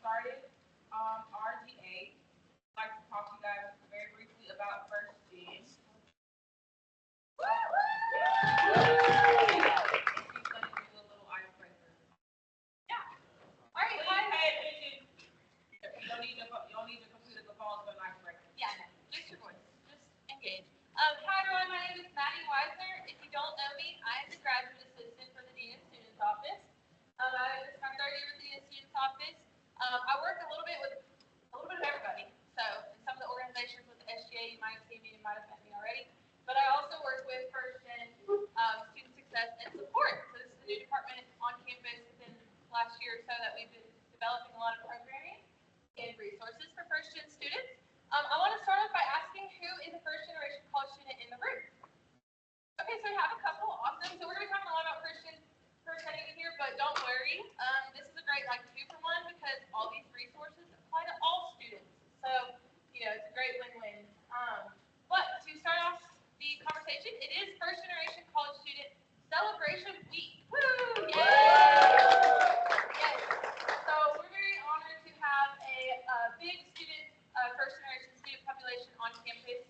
started RGA. I'd like to talk to you guys very briefly about first gen. She's going to do a little icebreaker. Yeah. All right, guys. Pay attention. You don't need your computer to fall to an icebreaker. Yeah, no, just your voice. Just engage. Hi everyone, my name is Maddie Weisner. If you don't know me, I am the graduate assistant for the Dean of Students Office. This is my third year with the Dean of Students Office. I work a little bit with a little bit of everybody. So in some of the organizations with the SGA, you might have seen me, you might have met me already. But I also work with First Gen Student Success and Support. So this is a new department on campus within the last year or so that we've been developing a lot of programming and resources for first gen students. I want to start off by asking who is a first generation college student in the room. Okay, so we have a couple. Awesome. So we're going to be talking a lot about first gen for a second here, but don't worry. This is a great like 2-for-1 because all these resources apply to all students. So, it's a great win-win. But to start off the conversation, it is first generation college student celebration week. Woo! Yay! Yes. So we're very honored to have a big student, first generation student population on campus.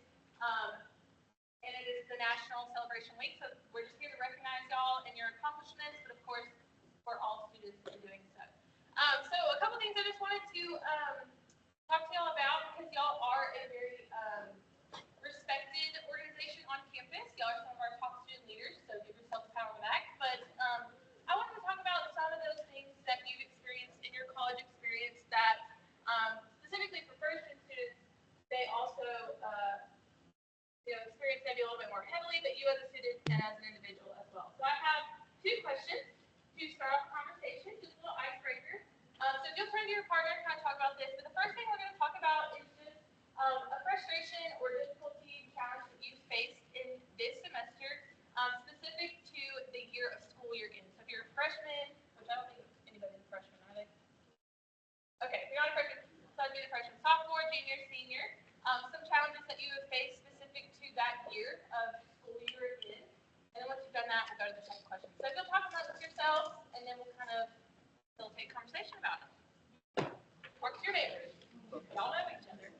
And it is the National Celebration Week, so we're just here to recognize y'all and your accomplishments, but of course, for all students in doing so. So a couple things I just wanted to talk to y'all about, because y'all are a very respected organization on campus. Y'all are some of our top student leaders, so give yourself a pat on the back. But I wanted to talk about some of those things that you've experienced in your college experience that, specifically for first-gen students, they also experience maybe a little bit more heavily, but you as a student and as an individual as well. So I have 2 questions to start off the conversation, just a little icebreaker. So you'll turn to your partner and kind of talk about this, but the first thing we're going to talk about is just a frustration or difficulty challenge that you faced in this semester, specific to the year of school you're in. So if you're a freshman, which I don't think anybody's a freshman, are they? Okay, if you're not a freshman, so I'd be the freshman, sophomore, junior, senior. Some challenges that you have faced specific to that year of school you were in. And then once you've done that, we'll go to the second question. So if you'll talk about yourselves, and then we'll kind of facilitate conversation about it. Work with your neighbors. Y'all know each other.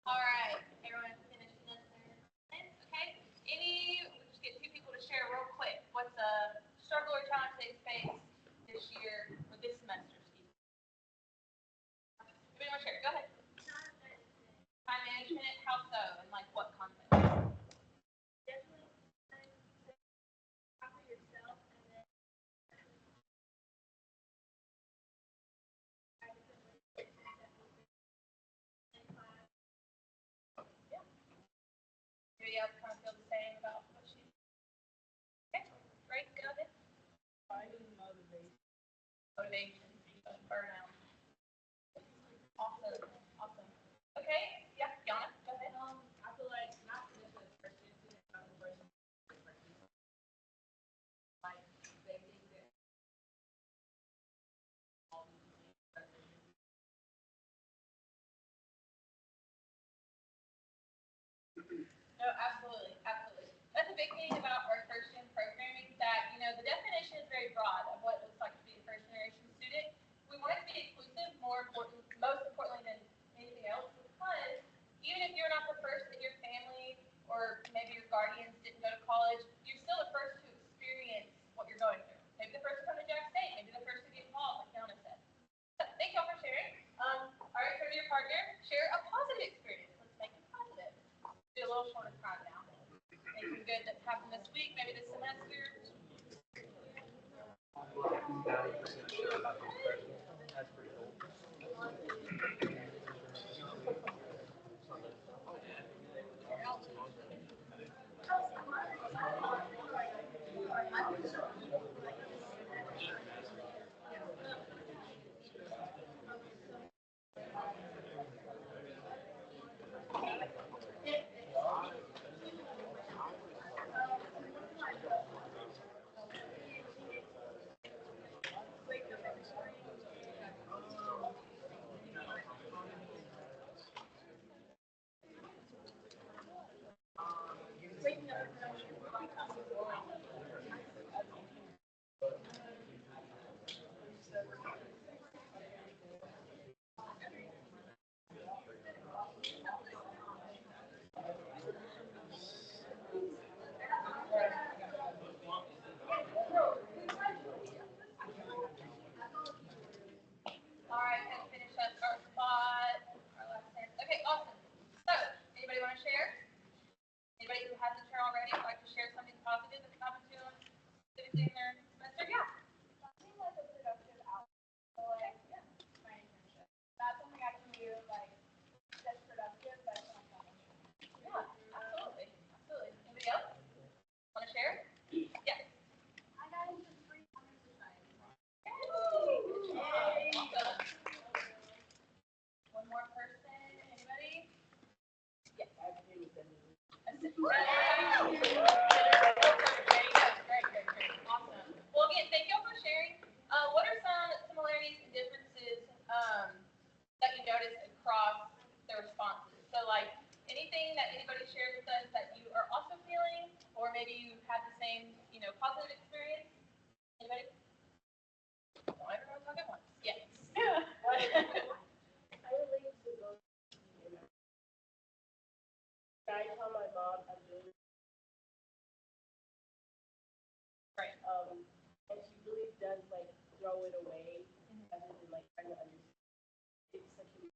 All right, everyone finished listening. Okay. We'll just get 2 people to share real quick. What's a struggle or challenge they faced this year or this semester? Excuse me. Anybody want to share? Go ahead. Time management. How so? And like what context? Do you kind of feel the same about what she? Okay. Great. Go ahead. motivation, burnout. Awesome, awesome. Okay, yeah, Yana, go ahead. I feel like not just as a person, but the person like they think that all these things. No, absolutely, absolutely. That's a big thing about our first gen programming that, the definition is very broad of what it looks like to be a first generation student. We want it to be inclusive, most importantly than anything else, because even if you're not the first in your family or maybe your guardians didn't go to college, you're still the first to experience what you're going through. Maybe the first to come to Jack State, maybe the first to get involved, like Yana said. So thank y'all for sharing. All right, go to your partner, share a positive experience. Let's make it positive. Be a little shorter time now. Anything good that's happened this week, maybe this semester? All right, let's finish up our spot. Our last 10. Okay, awesome. So, anybody want to share? Anybody who hasn't shared already would like to share something positive that's happened to them specifically in their semester? Yeah. Something like a productive output. So, like, yeah, my internship. That's something I can do, like, just productive, but it's not that much. Yeah, absolutely. Absolutely. Anybody else want to share? Yes. I got into free exercise. Yay! Awesome. One more person. Anybody? Yes. Wow. There you go. Great, great, great. Awesome. Well, again, thank y'all for sharing. What are some similarities and differences that you notice across the responses? So, like, anything that anybody shared with us that you are also feeling, or maybe you had the same, positive experience? Anybody? Don't everyone talk at once. Yes. I relate to those. I tell my mom I'm doing Right. and she really does like throw it away rather than like trying to understand. It's such a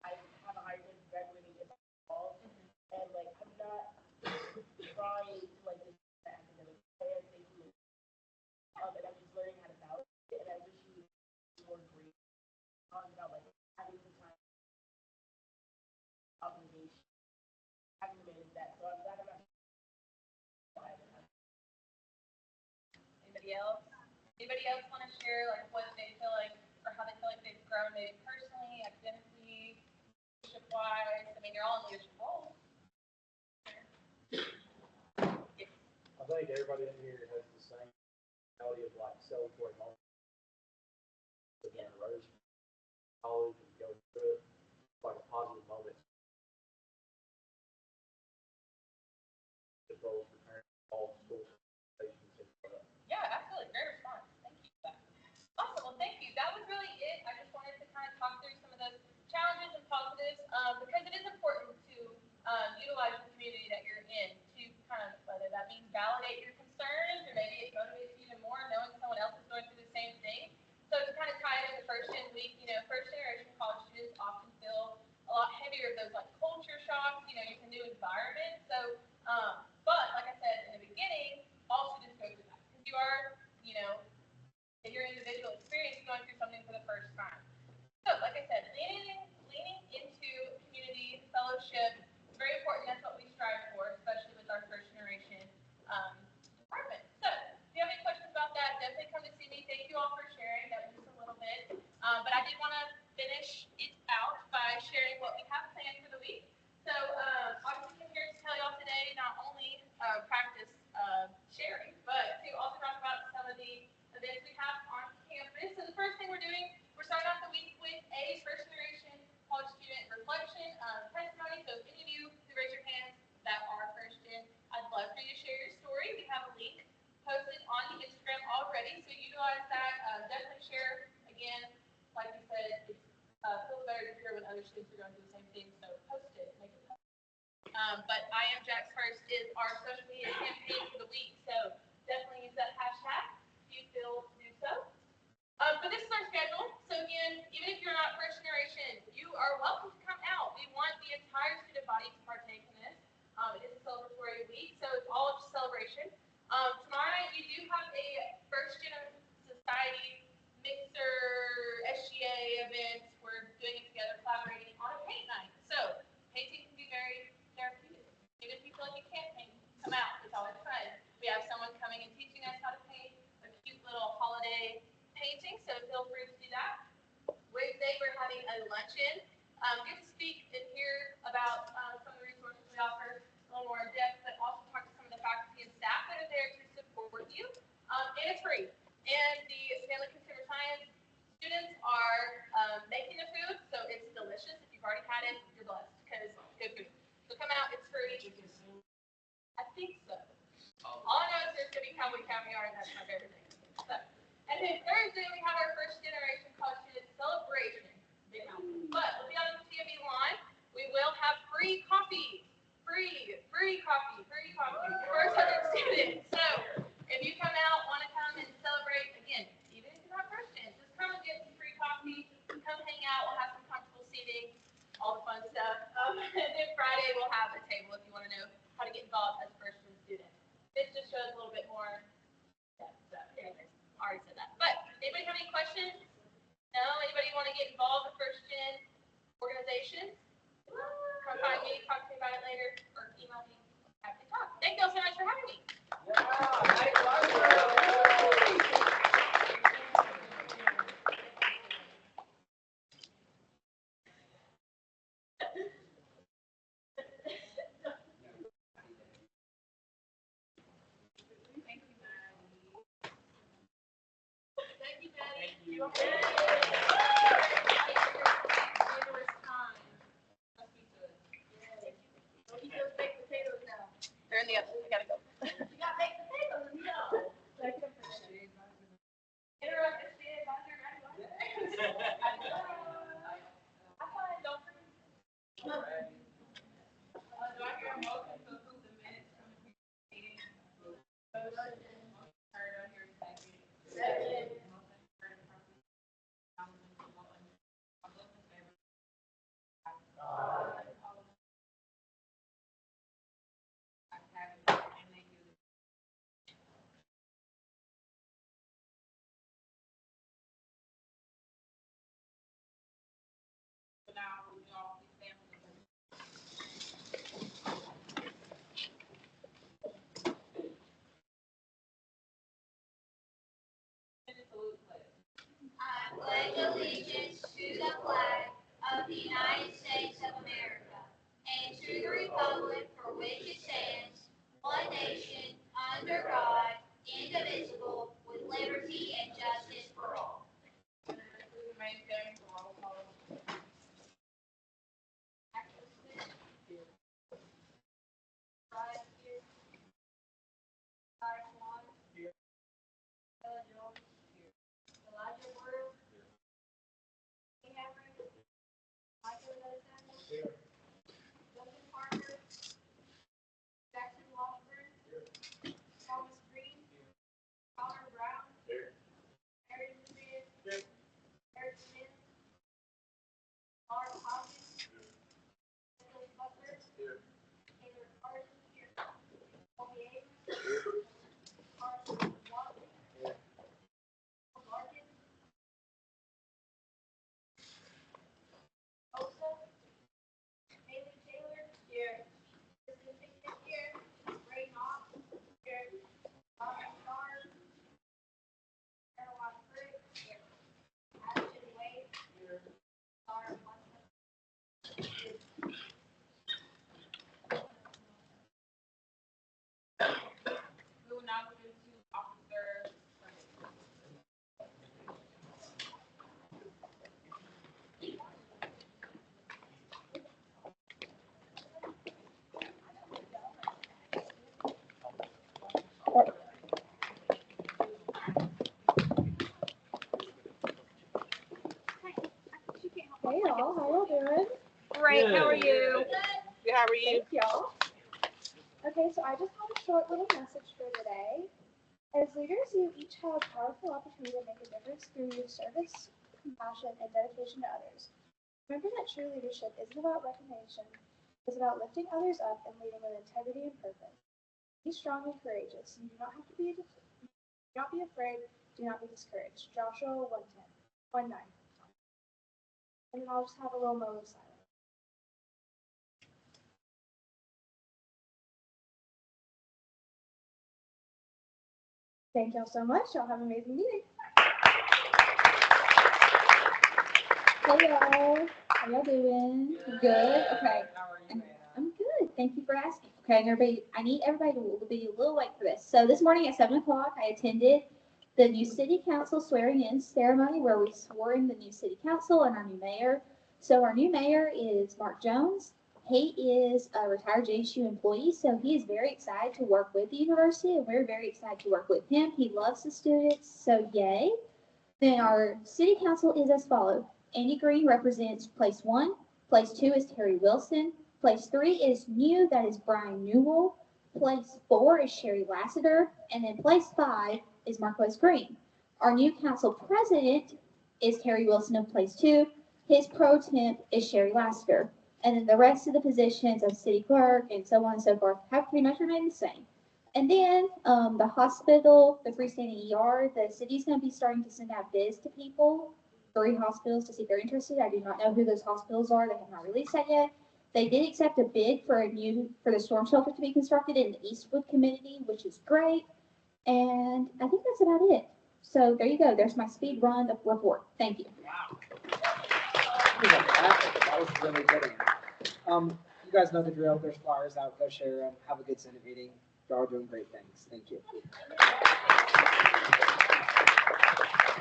I have a hard time graduating in fall, and like I'm not trying to like just academic. I am thinking, and I'm just learning how to balance it, and I wish she was more great about like having some time obligation, having to manage that. So I'm glad I'm not. Anybody else? Anybody else want to share like what they feel like or how they feel like they've grown maybe personally, academically, leadership wise? I mean, you're all in leadership roles. Yes. I think everybody in here has the same mentality of like celebrate moments of generation, college, and go through it, like a positive moment. The roles for parents, all schools, stations, and Yeah, absolutely. Great response. Thank you for that. Awesome. Well, thank you. That was really it. I just wanted to kind of talk through some of those challenges and positives because it is important to utilize the community that you're in to kind of, whether that means validate your concerns or maybe it motivates you even more knowing someone else is going through the same thing. So to kind of tie it into first gen week, first generation college students often feel a lot heavier of those like culture shocks, it's a new environment. So, but like I said in the beginning, all students go through that because you are, in your individual experience going through something for the first time. So, like I said, leaning into community fellowship is very important. That's what we strive for, especially with our first generation department. So, if you have any questions about that, definitely come to see me. Thank you all for sharing. That was just a little practice sharing, but to also talk about some of the events we have on campus. So the first thing we're doing, we're starting off the week with a first generation college student reflection testimony. So if any of you who raise your hands that are first gen, I'd love for you to share your story. We have a link posted on the Instagram already, so utilize that. Definitely share. Again, like you said, it's feels better to hear when other students are going through the same thing. So post it, make it. But I Am Jack's First is our social media campaign for the week, so definitely use that hashtag if you feel to do so. But this is our schedule. So again, even if you're not first generation, you are welcome to come out. We want the entire student body to partake in this. It is a celebratory week, so it's all just celebration. Tomorrow night we do have a First Gen Society Mixer SGA event. We're doing it together, collaborating on a paint night. So painting can be very therapeutic. Even if you feel like you can't paint, come out. It's always fun. We have someone coming and teaching us how to paint a cute little holiday painting, so feel free to do that. Wednesday, we're having a luncheon. Get to speak and hear about some of the resources we offer a little more in depth, but also talk to some of the faculty and staff that are there to support you. And it's free. And the Stanley Consumer Science students are making the food, so it's delicious. If you've already had it, you're blessed because good food. So come out, it's free. I think so. All I know is there's going to be cowboy caviar, and that's my favorite thing. So, and then Thursday, we have our first generation college student celebration. But we'll be on the CME line. We will have free coffee. Free coffee. First 100 students. So if you come out, want to come and celebrate, again, even if you're not first gen, just come and get some free coffee. Come hang out. We'll have some comfortable seating, all the fun stuff. And then Friday, we'll have a table if you want to know how to get involved as a first gen student. This just shows a little bit more. So, anyways, already said that. But anybody have any questions? No? Anybody want to get involved with first gen organizations? Come find me, talk to me about it later, or email me. Happy to talk. Thank you all so much for having me. Thank you, Maddie. They're in the oven. I gotta go. You got baked potatoes? No. Interrupt this day about your graduation. I'm fine. Don't forget. Do I hear a motion to approve the minutes from the meeting? Motion. Heard on here, second. How are you? Good, how are you? Thank y'all. Okay, so I just have a short little message for today. As leaders, you each have a powerful opportunity to make a difference through your service, compassion, and dedication to others. Remember that true leadership isn't about recognition, it's about lifting others up and leading with integrity and purpose. Be strong and courageous. You do not have to be, do not be afraid, do not be discouraged. Joshua 1:10, 1:9. And then I'll just have a little moment of silence. Thank y'all so much. Y'all have an amazing meeting. Hey y'all, how y'all doing? Good. Okay, How are you? I'm good. Thank you for asking. Okay, and everybody, I need everybody to be a little late for this. So this morning at 7 o'clock, I attended the new city council swearing in ceremony where we swore in the new city council and our new mayor. So our new mayor is Mark Jones. He is a retired JSU employee, so he is very excited to work with the university, and we're very excited to work with him. He loves the students, so yay. Then our city council is as follows. Andy Green represents place 1. Place 2 is Terry Wilson. Place 3 is new, that is Brian Newell. Place 4 is Sherry Lassiter. And then place 5 is Marquez Green. Our new council president is Terry Wilson of place 2. His pro temp is Sherry Lassiter. And then the rest of the positions of city clerk and so on and so forth have pretty much remained the same. And then the hospital, the freestanding ER, the city's going to be starting to send out bids to people, 3 hospitals, to see if they're interested. I do not know who those hospitals are. They have not released that yet. They did accept a bid for the storm shelter to be constructed in the Eastwood community, which is great. And I think that's about it. So there you go. There's my speed run of report. Thank you. That was really good. You guys know the drill. There's flyers out. Go share them. Have a good Senate meeting. Y'all are doing great things. Thank you.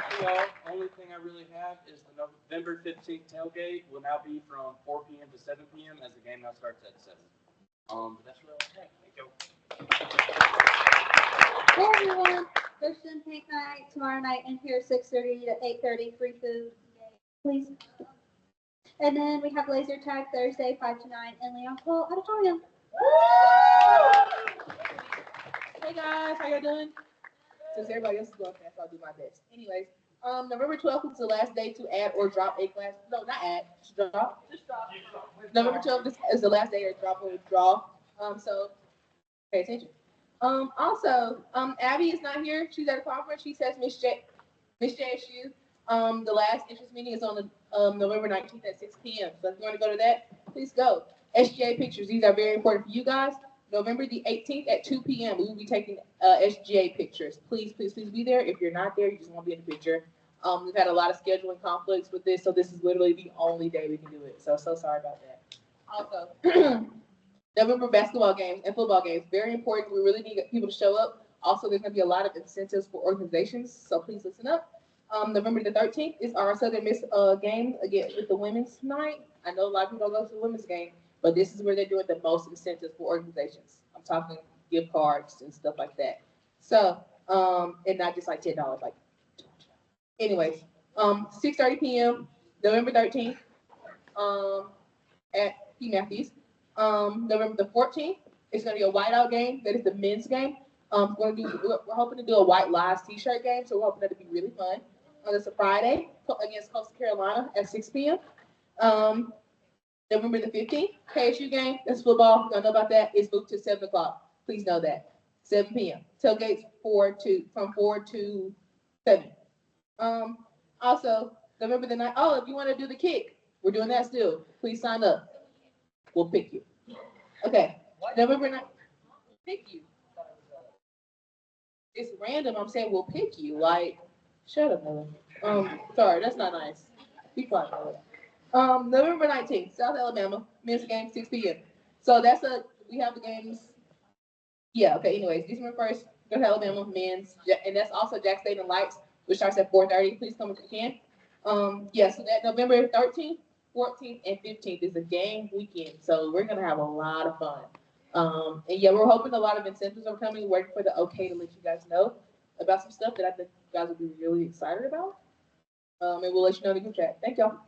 Hey y'all, only thing I really have is the November 15th tailgate will now be from 4 p.m. to 7 p.m. as the game now starts at 7. But that's really all I have. Thank you. Hey everyone. Christian Pink Night tomorrow night in here 6:30 to 8:30. Free food. Please. And then we have laser tag Thursday 5 to 9 in Leon Hall Auditorium. Hey guys, how y'all doing? Since everybody else is going fast, I'll do my best. Anyways, November 12th is the last day to add or drop a class. No, not add, just drop. November 12th is the last day to drop or withdraw. So pay attention. Also, Abby is not here. She's at a conference. She says Miss JSU. The last interest meeting is on the November 19th at 6 p.m. So if you want to go to that, please go. SGA pictures. These are very important for you guys. November the 18th at 2 p.m. we will be taking SGA pictures. Please, please, please be there. If you're not there, you just want to be in the picture. We've had a lot of scheduling conflicts with this, so this is literally the only day we can do it. So sorry about that. Also, November basketball games and football games, very important. We really need people to show up. Also, there's going to be a lot of incentives for organizations, so please listen up. November the 13th is our Southern Miss game again with the women's night. I know a lot of people don't go to the women's game, but this is where they're doing the most incentives for organizations. I'm talking gift cards and stuff like that. So, and not just like $10, like. Anyways, 6:30 p.m. November 13th, at P. Matthews. November the 14th is going to be a whiteout game. That is the men's game. We're hoping to do a white lives t-shirt game, so we're hoping that to be really fun. It's a Friday against Coastal Carolina at 6 p.m. November the 15th, KSU game. That's football. You don't know about that. It's moved to 7 o'clock. Please know that. 7 p.m. Tailgates from 4 to 7. Also, November the 9th. Oh, if you want to do the kick, we're doing that still. Please sign up. We'll pick you. Okay. November 9th. Pick you. It's random. I'm saying we'll pick you. Like, shut up, Mother. Sorry, that's not nice. Be quiet, Mother. November 19th, South Alabama, men's game, 6 p.m. So we have the games. Yeah, okay, anyways, December 1st, North Alabama, men's, and that's also Jack Stadium Lights, which starts at 4:30. Please come if you can. Yeah, so that November 13th, 14th, and 15th is a game weekend. So we're going to have a lot of fun. And yeah, we're hoping a lot of incentives are coming, working for the OK to let you guys know about some stuff that I think you guys will be really excited about. And we'll let you know in the group chat. Thank y'all.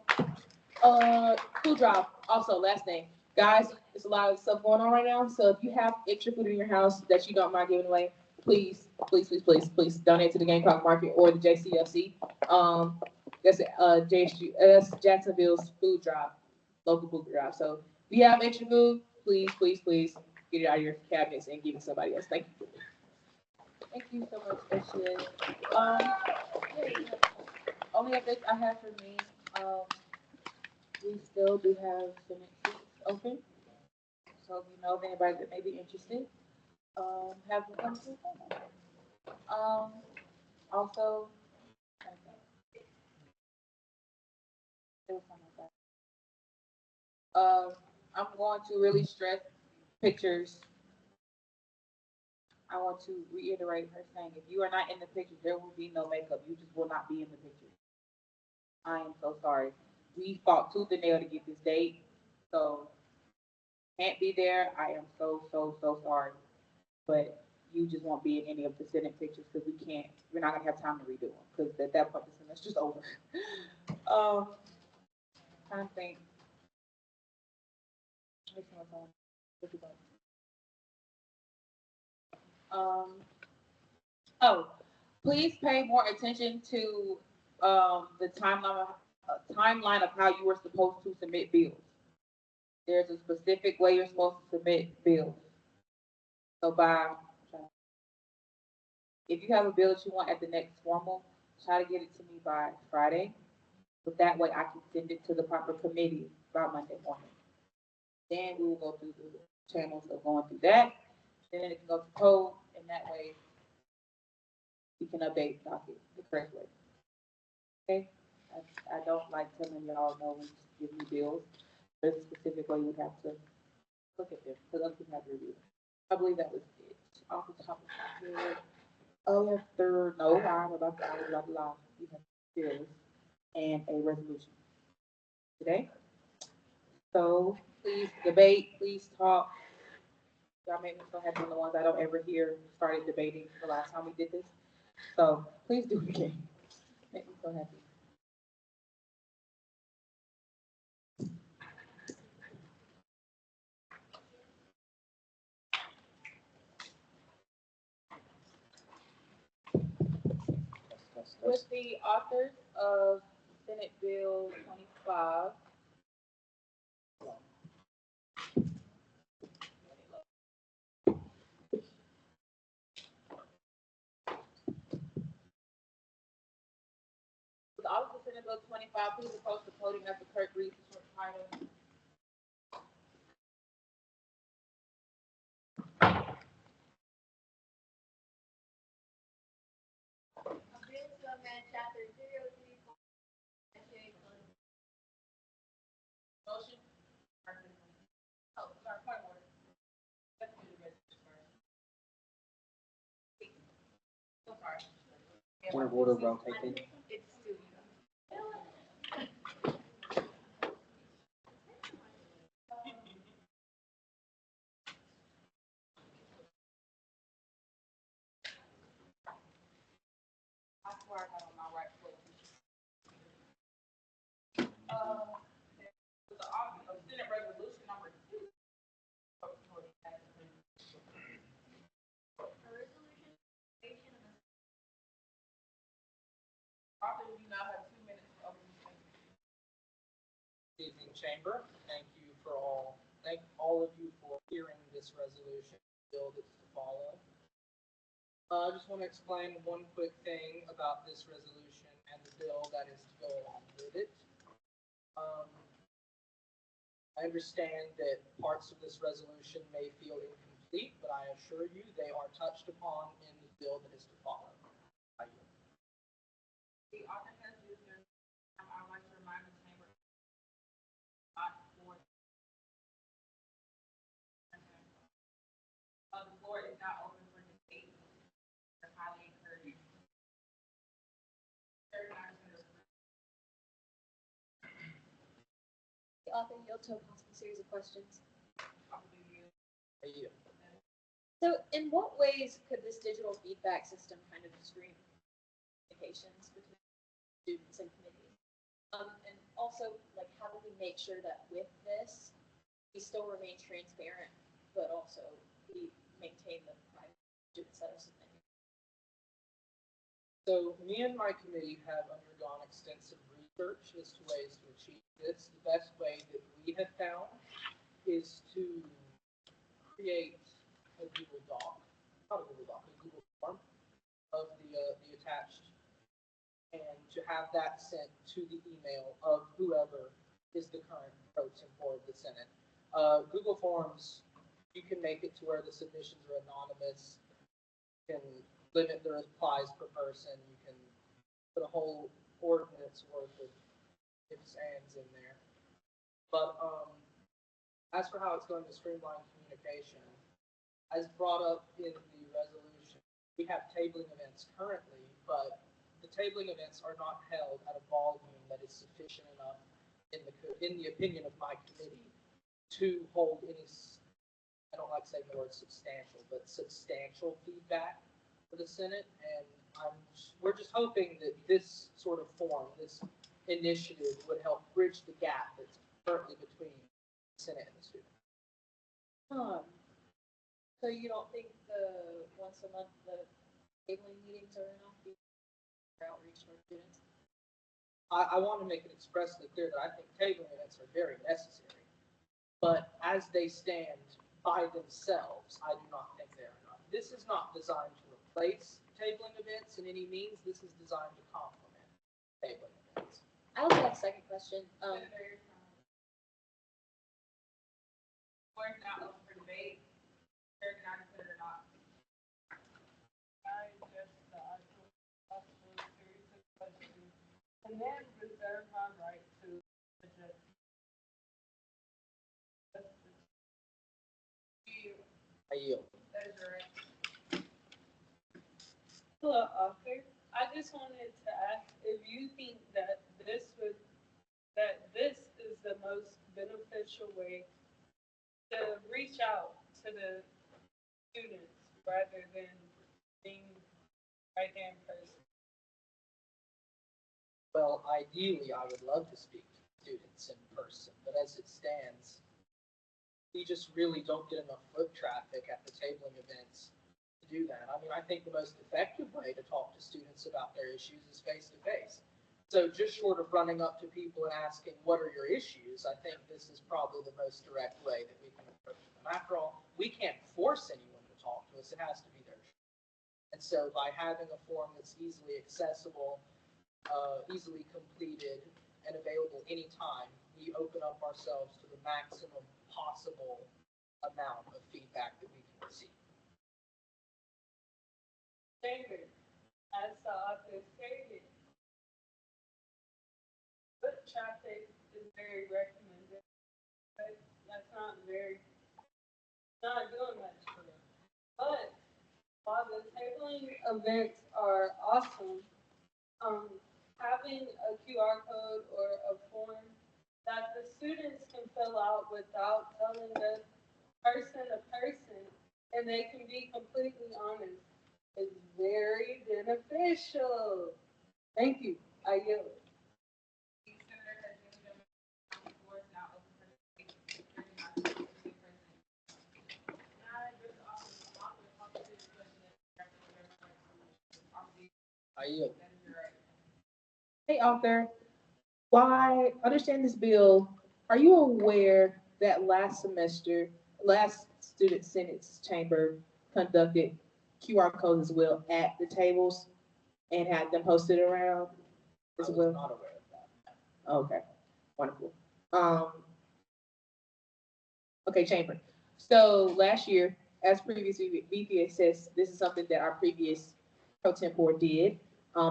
Food drive. Also, last thing, guys, there's a lot of stuff going on right now. So if you have extra food in your house that you don't mind giving away, please, please, please, please, please donate to the Gamecock Market or the JCLC. That's JSG, that's Jacksonville's food drive, local food drive. So if you have extra food, please, please, please get it out of your cabinets and give it to somebody else. Thank you. Thank you so much, Ashley. Only updates I have for me, we still do have Senate seats open. So if you know of anybody that may be interested, have them come to the phone. Also, there was something like that. I'm going to really stress pictures. I want to reiterate her saying, if you are not in the picture, there will be no makeup. You just will not be in the picture. I am so sorry. We fought tooth and nail to get this date, so can't be there. I am so sorry. But you just won't be in any of the Senate pictures because we're not gonna have time to redo them because at that point the semester's over. Trying to think. Oh, please pay more attention to the timeline of how you were supposed to submit bills. There's a specific way you're supposed to submit bills. So if you have a bill that you want at the next formal, try to get it to me by Friday. But that way I can send it to the proper committee by Monday morning. Then we will go through the channels of going through that. Then it can go to code, and that way we can update the docket the correct way. Okay? I don't like telling y'all no when you give me bills. There's a specific way you have to look at them because other people have to review them. I believe that was it. Off the top of my head. I'm about to lie. We have bills and a resolution today. So please debate, please talk. Y'all make me so happy when the ones I don't ever hear started debating the last time we did this. So please do it again. Make me so happy. With the authors of Senate Bill 25. With all of the Senate Bill 25, please approach the podium after Kirk reads the short title. Motion? Oh, sorry, point of order. Let's do the resolution first. So sorry. Point of order, well taken. It's still I swear I got on my right foot. The office of Senate Resolution number 2. Author, you now have 2 minutes to open the statement. Good evening, Chamber. Thank all of you for hearing this resolution bill that's to follow. I just want to explain one quick thing about this resolution and the bill that is to go along with it. I understand that parts of this resolution may feel incomplete, but I assure you they are touched upon in the bill that is to follow. The author has used their time. I would like to remind the chamber not for the floor is not open for debate. They're highly encouraged. The author yield to a possible series of questions. So in what ways could this digital feedback system kind of stream communications between students and committees? And also, like, how do we make sure that with this, we still remain transparent, but also we maintain the private students that are submitting? So me and my committee have undergone extensive research as to ways to achieve this. The best way that we have found is to create a Google Doc, not a Google Doc, a Google form of the attached, and to have that sent to the email of whoever is the current pro tempore of the Senate. Google Forms, you can make it to where the submissions are anonymous. You can limit the replies per person. You can put a whole ordinance worth of ifs, ands in there. But as for how it's going to streamline communication, as brought up in the resolution, we have tabling events currently, but the tabling events are not held at a volume that is sufficient enough, in the opinion of my committee, to hold any, I don't like saying the word substantial, but substantial feedback for the Senate. And we're just hoping that this sort of form, this initiative, would help bridge the gap that's currently between the Senate and the student. So you don't think the once a month, the tabling meetings are enough for outreach to our students? I want to make it expressly clear that I think tabling events are very necessary, but as they stand by themselves, I do not think they are enough. This is not designed to replace tabling events in any means. This is designed to complement tabling events. I also have a second question. Board's not open for debate, they're not considered or not. I just thought it was possible series of questions, and then reserve my right to adjust. I yield. That is your right. Hello, Arthur. I just wanted to ask if you think that this is the most beneficial way to reach out to the students rather than being right there in person. Well, ideally, I would love to speak to students in person, but as it stands, we just really don't get enough foot traffic at the tabling events to do that. I mean, I think the most effective way to talk to students about their issues is face to face. So just short of running up to people and asking, what are your issues? I think this is probably the most direct way that we can approach them. After all, we can't force anyone to talk to us. It has to be their choice. And so by having a form that's easily accessible, easily completed, and available anytime, we open up ourselves to the maximum possible amount of feedback that we can receive. David, as the author stated, foot traffic is very recommended, but that's not doing much for them. But while the tabling events are awesome, having a QR code or a form that the students can fill out without telling the person and they can be completely honest, is very beneficial. Thank you. I yield. The senator has given them, the board is now open for debate, they're not considered in person. I just offer this question. I yield. That is your right. Hey, Arthur, why, understand this bill, are you aware that last semester, last student Senate chamber conducted QR codes as well at the tables and had them posted around I as was well? not aware of that. Okay, wonderful. Okay, chamber. So last year, as previously VPA says, this is something that our previous pro tempore did.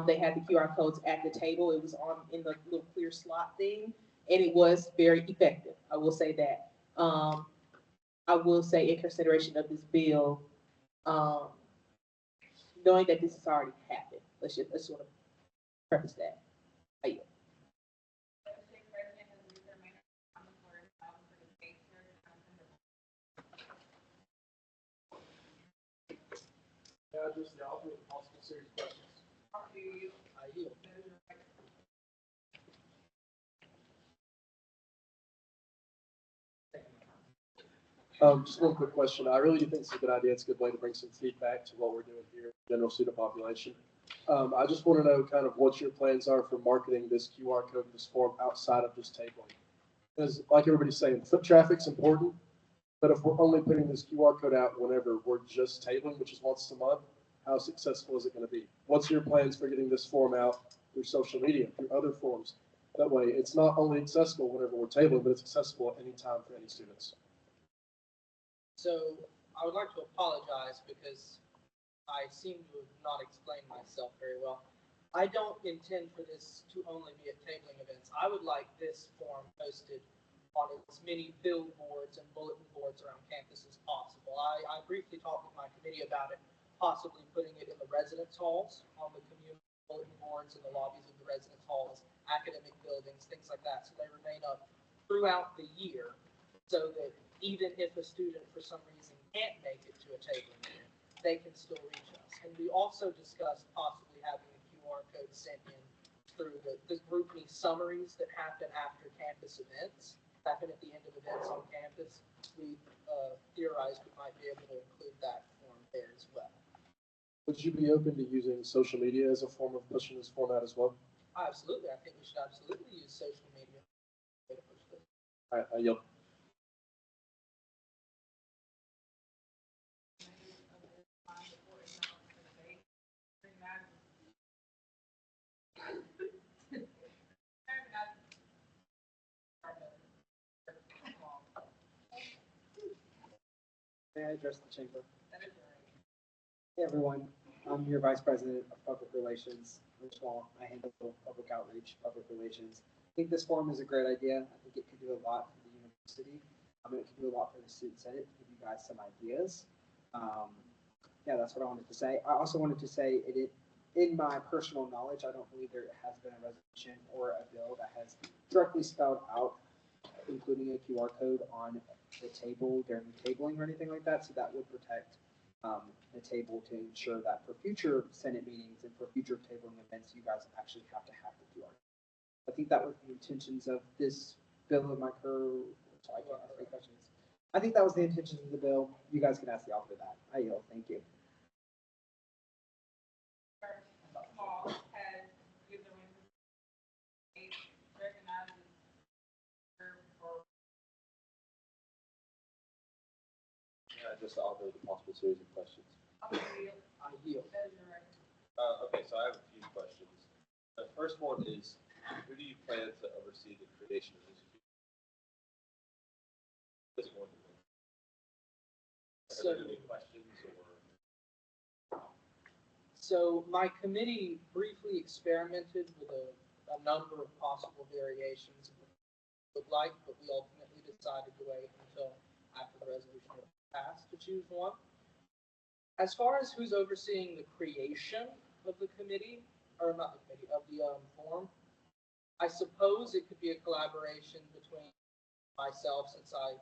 They had the QR codes at the table. It was on in the little clear slot thing, and it was very effective. I will say that. I will say in consideration of this bill, knowing that this has already happened, let's just want to preface that. The state president has used their main on the floor, open for debate, they're not considered. Now, just the author of possible series questions. Do you? I yield. That is your right. Just one quick question. I really do think it's a good idea. It's a good way to bring some feedback to what we're doing here, general student population. I just want to know kind of what your plans are for marketing this QR code, this form outside of just tabling. Because like everybody's saying, foot traffic's important, but if we're only putting this QR code out whenever we're just tabling, which is once a month, how successful is it going to be? What's your plans for getting this form out through social media, through other forms? That way, it's not only accessible whenever we're tabling, but it's accessible at any time for any students. So I would like to apologize because I seem to have not explained myself very well. I don't intend for this to only be at tabling events. I would like this form posted on as many billboards and bulletin boards around campus as possible. I briefly talked with my committee about it, possibly putting it in the residence halls, on the community bulletin boards in the lobbies of the residence halls, academic buildings, things like that, so they remain up throughout the year, so that even if a student for some reason can't make it to a tabling event, they can still reach us. And we also discussed possibly having a QR code sent in through the GroupMe summaries that happen after campus events, happen at the end of events on campus. We theorized we might be able to include that form there as well. Would you be open to using social media as a form of pushing this format as well? Absolutely. I think we should absolutely use social media to push this. All right, I yield. May I address the chamber? Hey everyone, I'm your Vice President of Public Relations, Rich Wall. I handle public outreach, public relations. I think this forum is a great idea. I think it could do a lot for the university. It could do a lot for the Student Senate to give you guys some ideas. Yeah, that's what I wanted to say. I also wanted to say in my personal knowledge, I don't believe there has been a resolution or a bill that has directly spelled out including a QR code on the table during tabling or anything like that. So that would protect the table to ensure that for future Senate meetings and for future tabling events, you guys actually have to have the QR. I think that was the intentions of this bill of my curve. Sorry, I can't ask any questions. I think that was the intentions of the bill. You guys can ask the author that. I yield. Thank you. Just to offer the possible series of questions. I yield. Okay, so I have a few questions. The first one is, who do you plan to oversee the creation of this? Does it want to be? Are there any questions or? So my committee briefly experimented with a number of possible variations of what it would like, but we ultimately decided to wait until after the resolution was passed to choose one. As far as who's overseeing the creation of the committee, or not the committee, of the form, I suppose it could be a collaboration between myself, since I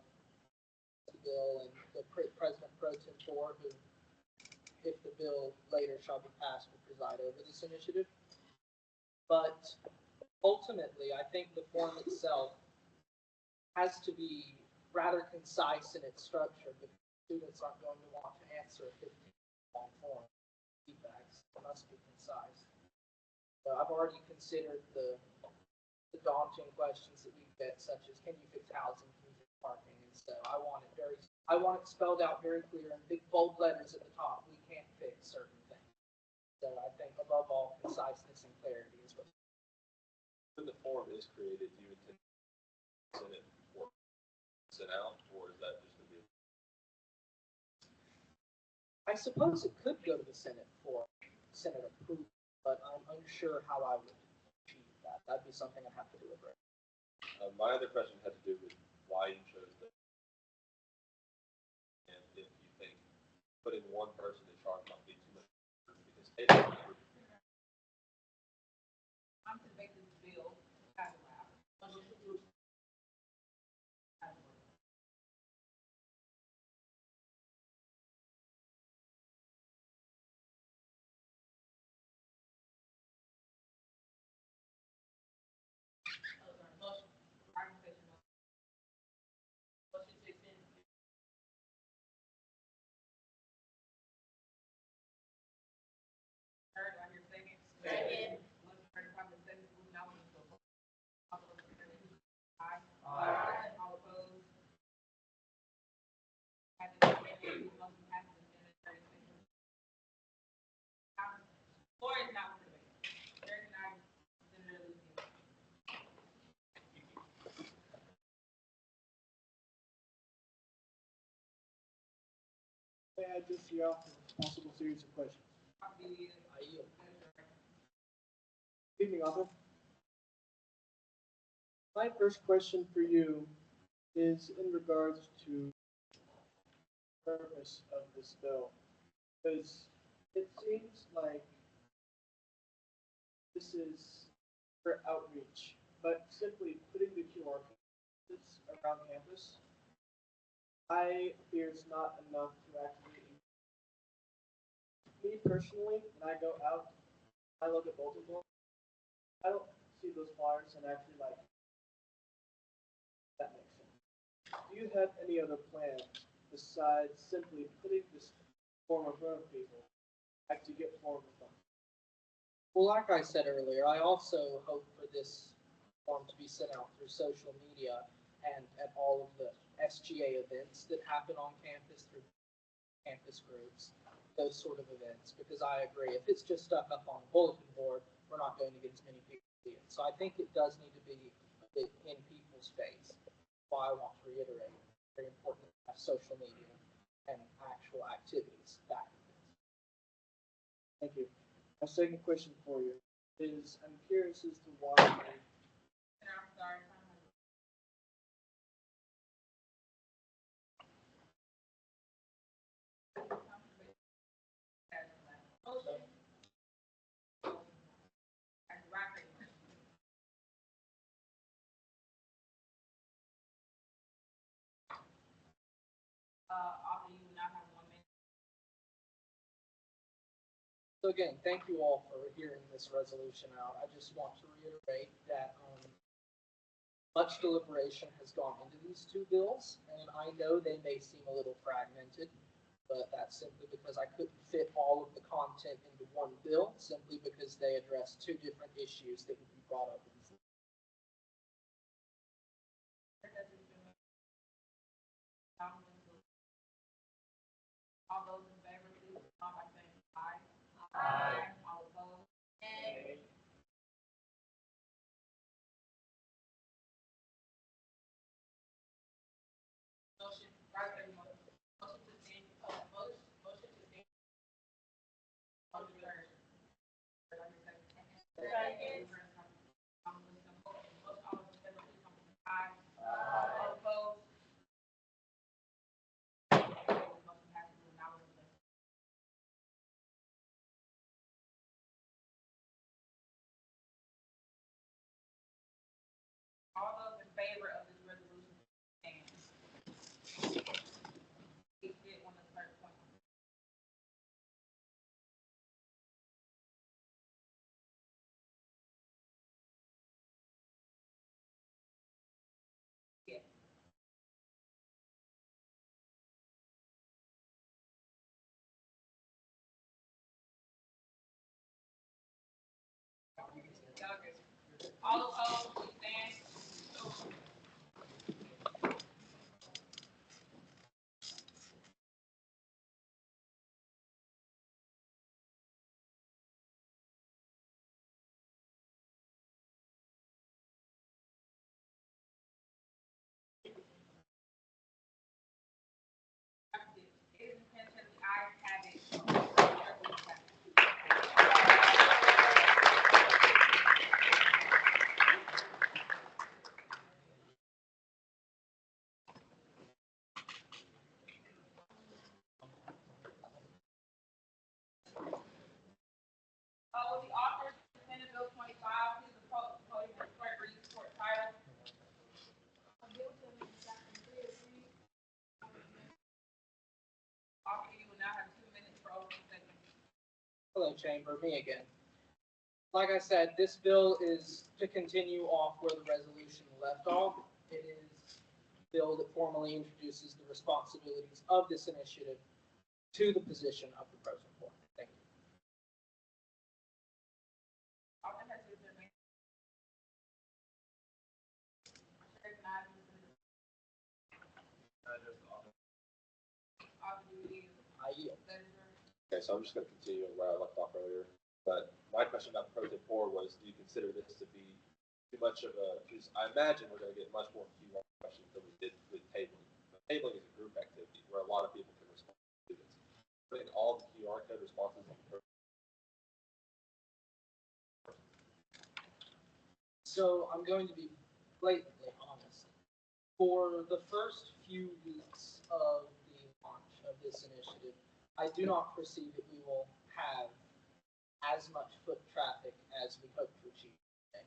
the bill, and the President Pro Tempore, who, if the bill later shall be passed, will preside over this initiative. But ultimately, I think the form itself has to be rather concise in its structure, because students aren't going to want to answer a 15-long form. Feedbacks must be concise. So I've already considered the daunting questions that we get, such as, can you fix housing, can you fix parking? And so I want it spelled out very clear in big bold letters at the top. We can't fix certain things. So I think above all, conciseness and clarity is what. When the form is created, do you intend to send it before sent out, or is that just going to be? I suppose it could go to the Senate for Senate approval, but I'm unsure how I would achieve that. That'd be something I'd have to do with Rick. My other question had to do with why you chose that, and if you think putting one person in charge might be too much, because I'm to make this bill pass out. Second. Motion heard properly second, moving out to the vote. All those in favor, please say aye. Aye. All opposed? Have it, motion passes in the 36. Floor is not for debate. There is not, Senator Lucy. May I just see off a possible series of questions? I yield. Good evening, Arthur. My first question for you is in regards to the purpose of this bill. Because it seems like this is for outreach, but simply putting the QR codes around campus, I fear is not enough to actually. Me personally, when I go out, I look at both of them. I don't see those flyers and actually like. That makes sense. Do you have any other plan besides simply putting this form in front of people, like to get form of them? Well, like I said earlier, I also hope for this form to be sent out through social media and at all of the SGA events that happen on campus through campus groups, those sort of events, because I agree, if it's just stuck up on a bulletin board, we're not going to get as many people to see it. So I think it does need to be a bit in people's face. Why I want to reiterate, it's very important to have social media and actual activities back. Thank you. My second question for you is, I'm curious as to why. And I'm sorry. Motion. And rapid. After you now have 1 minute. So again, thank you all for hearing this resolution out. I just want to reiterate that much deliberation has gone into these two bills, and I know they may seem a little fragmented, but that's simply because I couldn't fit all of the content into one bill, simply because they address two different issues that would be brought up in this. All those in favor, please respond by saying aye. Aye. All opposed? Nay. Motion, right there, motion to stand, motion to stand. Motion carries. Second. All those in favor, please come to aye. All opposed? Motion passes with now. All those in favor of this resolution, stand. He did on the third point. Yes. All opposed, please stand. It is intention, the ayes have it. Will the author of Senate Bill 25, please approach the podium and start reading short title. Author, you will now have 2 minutes for opening statement. Hello, Chamber, me again. Like I said, this bill is to continue off where the resolution left off. It is a bill that formally introduces the responsibilities of this initiative to the position of the President. Okay, so I'm just gonna continue where I left off earlier. But my question about Pro Tem 4 was, do you consider this to be too much of a, because I imagine we're gonna get much more Q1 questions than we did with tabling. But tabling is a group activity where a lot of people can respond to students. Putting all the QR code responses on Pro. So I'm going to be blatantly honest. For the first few weeks of the launch of this initiative, I do not foresee that we will have as much foot traffic as we hope to achieve today.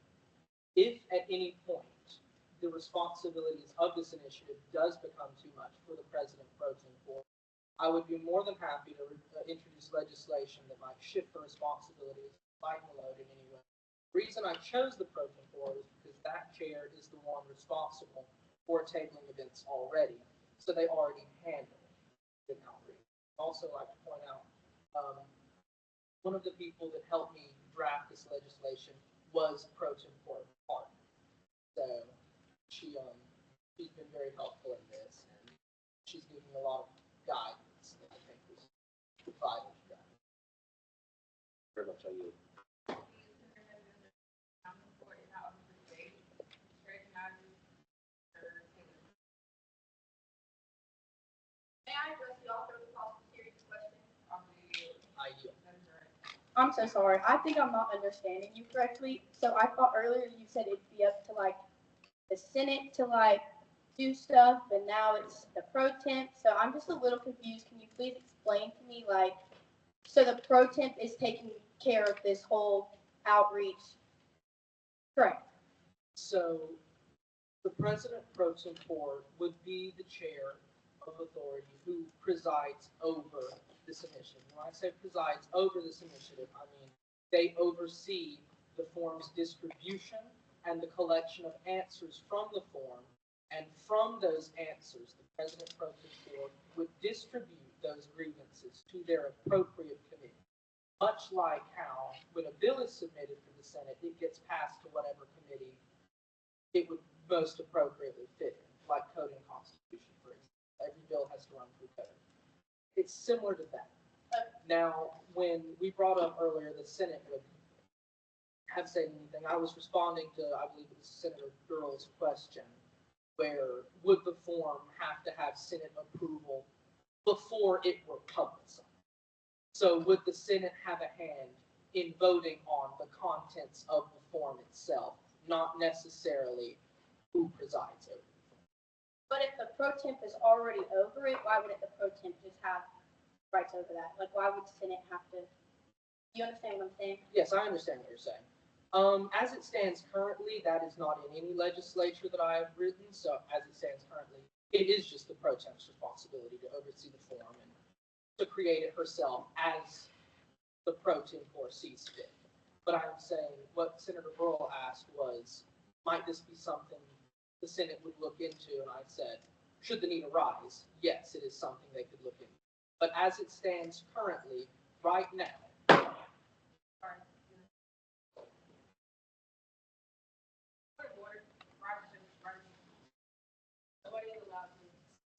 If at any point the responsibilities of this initiative does become too much for the President Pro Tem Board, I would be more than happy to introduce legislation that might shift the responsibilities, lighten the load in any way. The reason I chose the Pro Tem Board is because that chair is the one responsible for tabling events already, so they already handle the outreach. Also, like to point out, one of the people that helped me draft this legislation was Pro Tem Board partner. So she's been very helpful in this, and she's given me a lot of guidance that I think was vital to that. Very much I yield. May I address the author of the possible series question? I yield. I'm so sorry. I think I'm not understanding you correctly. So I thought earlier you said it'd be up to like the Senate to like do stuff, and now it's the pro temp. So I'm just a little confused. Can you please explain to me like, so the pro temp is taking care of this whole outreach? Correct. So the President Pro Tem Board would be the chair of authority who presides over this initiative. When I say presides over this initiative, I mean they oversee the form's distribution and the collection of answers from the form. And from those answers, the President Pro Tem Board would distribute those grievances to their appropriate committee. Much like how when a bill is submitted to the Senate, it gets passed to whatever committee it would most appropriately fit in, like code and constitution, for example. Every bill has to run through code. It's similar to that. Now, when we brought up earlier the Senate would have said anything, I was responding to, I believe it was Senator Durrell's question, where would the form have to have Senate approval before it were publicized? So would the Senate have a hand in voting on the contents of the form itself, not necessarily who presides over it? But if the pro temp is already over it, why wouldn't the pro temp just have rights over that? Like, why would the Senate have to? Do you understand what I'm saying? Yes, I understand what you're saying. As it stands currently, that is not in any legislature that I have written. So as it stands currently, it is just the pro temp's responsibility to oversee the form and to create it herself as the pro tem sees fit. But I'm saying what Senator Burrell asked was, might this be something the Senate would look into? And I said, should the need arise, yes, it is something they could look into. But as it stands currently, right now,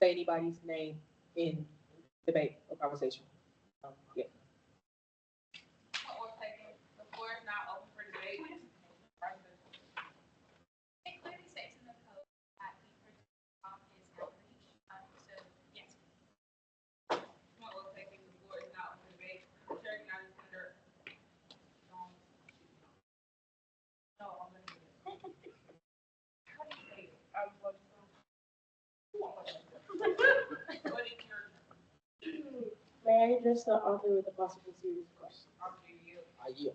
say anybody's name in debate or conversation. Yeah. The floor is now open for debate. It clearly states in the code that the is outreach, so yes. The floor is now open for debate. Chair, now Senator. No, I'm gonna do it. How do you say it? I'm going to. What is your? May I address the author with a possible series question? I yield.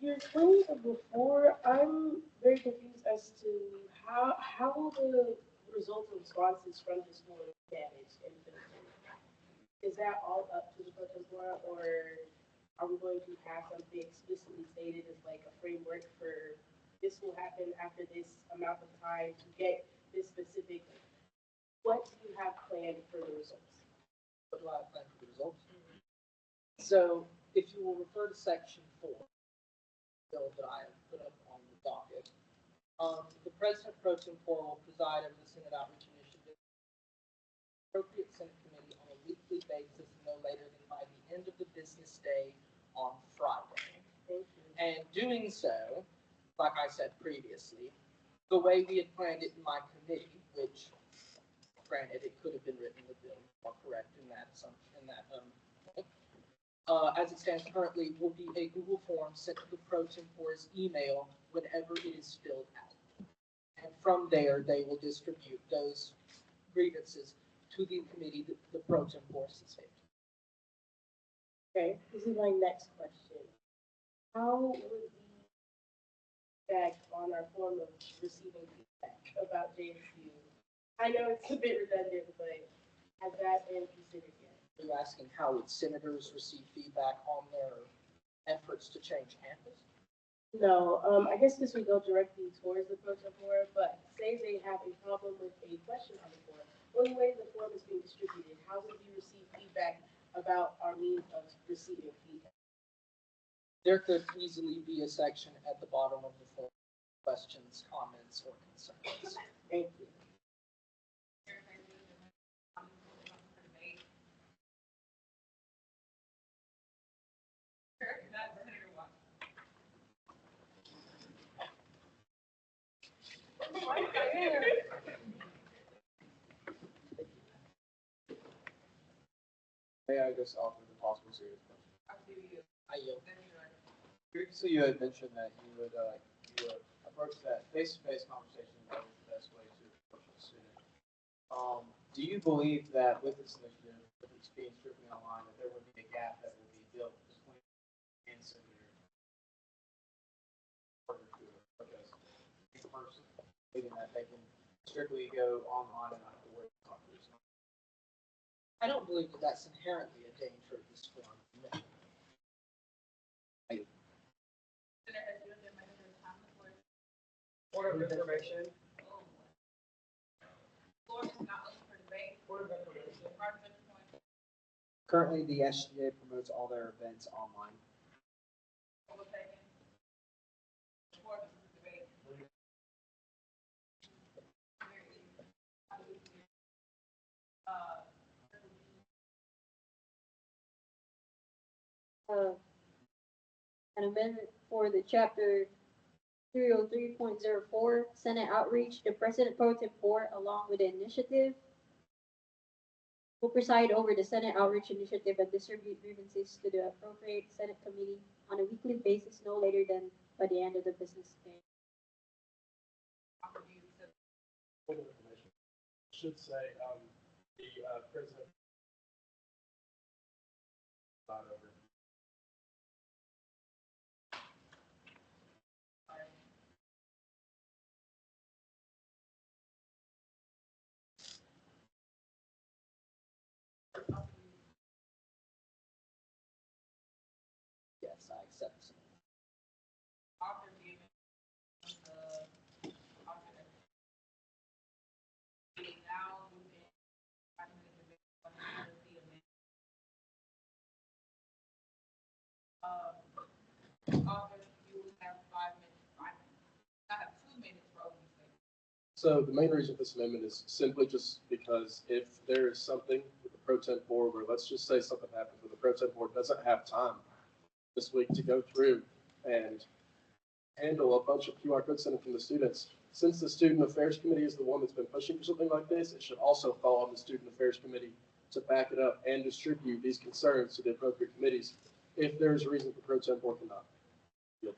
You explained it before. I'm very confused as to how will the results and responses from this board managed and filtered? Is that all up to the pro tem board, or are we going to have something explicitly stated as like a framework for this will happen after this amount of time to get this specific? What do you have planned for the results? What do I have planned for the results? So if you will refer to section 4, bill that I have put up on the docket, the President Pro Tem will preside over the Senate Outreach Initiative, appropriate Senate committee on a weekly basis, no later than by doing so, like I said previously, the way we had planned it in my committee, which granted, it could have been written a bit more correct in that assumption, as it stands currently, will be a Google form sent to the pro tempor's email whenever it is filled out. And from there, they will distribute those grievances to the committee that the pro tempore sees fit. Okay, this is my next question. How would we feedback on our form of receiving feedback about JSU? I know it's a bit redundant, but has that been considered yet? Are you asking how would senators receive feedback on their efforts to change campus? No, I guess this would go directly towards the pro tempore, but say they have a problem with a question on the form. Or the way the form is being distributed, how would you receive feedback about our means of receiving feedback? There could easily be a section at the bottom of the form, questions, comments, or concerns. Thank you. May I just offer the possible serious question? I yield. Previously, you had mentioned that you would approach that face-to-face conversation as the best way to approach a student. Do you believe that with this initiative, with it's being strictly online, that there would be a gap that will be built between and senator order to approach us in person, meaning that they can strictly go online and not have to worry about this? I don't believe that that's inherently a danger of this form. Point of information. Floor is not open for debate. Point of information. Currently, the SGA promotes all their events online. An amendment for the chapter 303.04 Senate outreach. The President Pro Tempore, along with the initiative, will preside over the Senate outreach initiative and distribute grievances to the appropriate Senate committee on a weekly basis, no later than by the end of the business day. Point of information. Should say, the, president. Not over. Yes, I accept. So the main reason for this amendment is simply just because if there is something with the pro temp board where, let's just say something happens where the pro temp board doesn't have time this week to go through and handle a bunch of QR codes sent from the students, since the Student Affairs Committee is the one that's been pushing for something like this, it should also fall on the Student Affairs Committee to back it up and distribute these concerns to the appropriate committees if there's a reason for pro temp board cannot. Yep.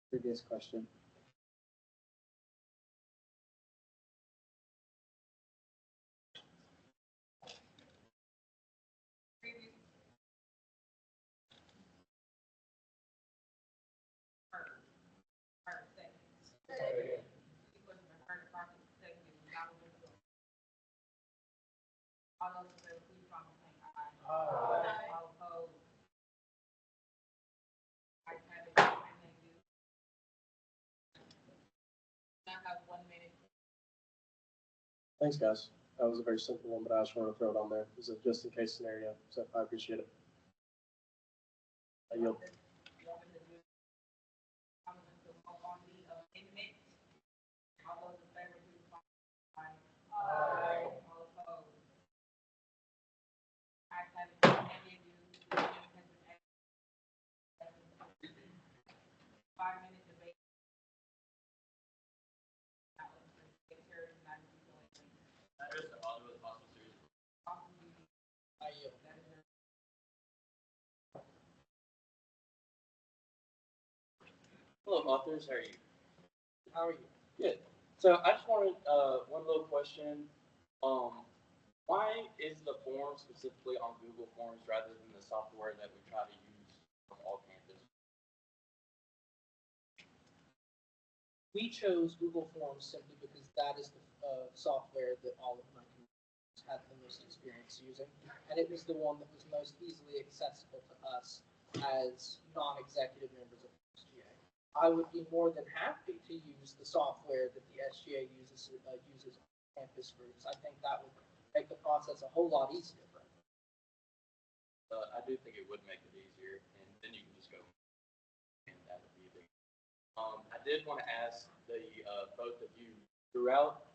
Previous question. Thanks, guys. That was a very simple one, but I just wanted to throw it on there. It was a just in case scenario, so I appreciate it. I yield. 5-minute debate. I yield. Hello, authors. How are you? How are you? Good. So I just wanted one little question. Why is the form specifically on Google Forms rather than the software that we try to use on all campus? We chose Google Forms simply because that is the software that all of my communities had the most experience using, and it was the one that was most easily accessible to us as non-executive members of the SGA. I would be more than happy to use the software that the SGA uses on campus groups. I think that would make the process a whole lot easier. I do think it would make it easier, and then you can just go, and that would be a big. I did want to ask the both of you throughout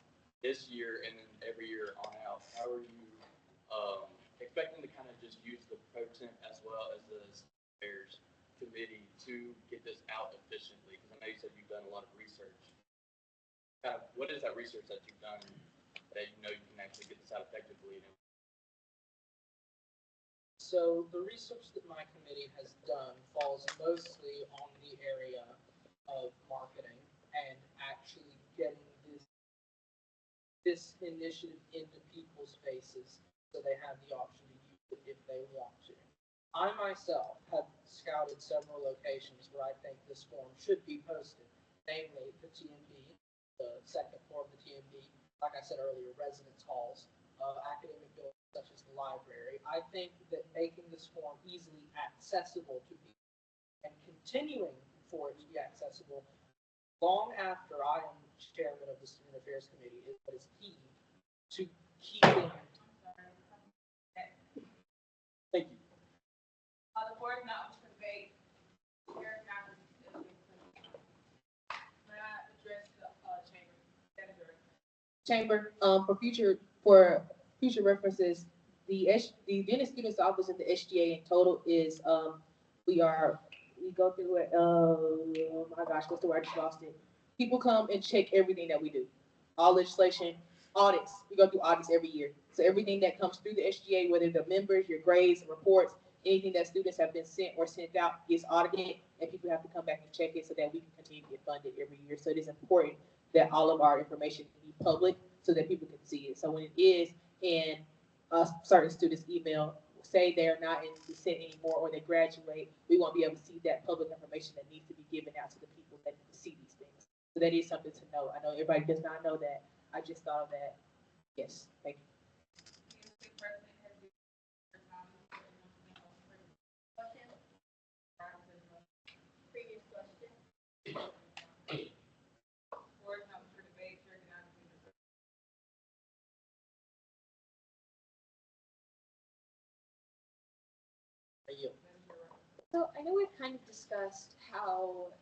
this year and then every year on out, how are you expecting to kind of just use the pro temp as well as the affairs committee to get this out efficiently? Because I know you said you've done a lot of research. Kind of, what is that research that you've done that you know you can actually get this out effectively? So the research that my committee has done falls mostly on the area of marketing and actually getting this initiative into people's faces so they have the option to use it if they want to. I myself have scouted several locations where I think this form should be posted, namely the TMB, the second floor of the TMB, like I said earlier, residence halls, academic buildings such as the library. I think that making this form easily accessible to people and continuing for it to be accessible long after I am chairman of the Student Affairs Committee is what is key to keeping. Thank you. The board now to debate. May I address the chamber? Senator. Chamber, for future references, the Dennis Students Office at the SGA in total is, we go through it, oh my gosh, what's the word? I just lost it. People come and check everything that we do. All legislation, audits, we go through audits every year. So everything that comes through the SGA, whether the members, your grades, reports, anything that students have been sent or sent out gets audited, and people have to come back and check it so that we can continue to get funded every year. So it is important that all of our information be public so that people can see it. So when it is in certain students' email, say they're not in the set anymore or they graduate, we won't be able to see that public information that needs to be given out to the people that need to see these things. So that is something to know. I know everybody does not know that. I just thought of that. Yes, thank you. Previous question. Board now for debate. So I know we've kind of discussed how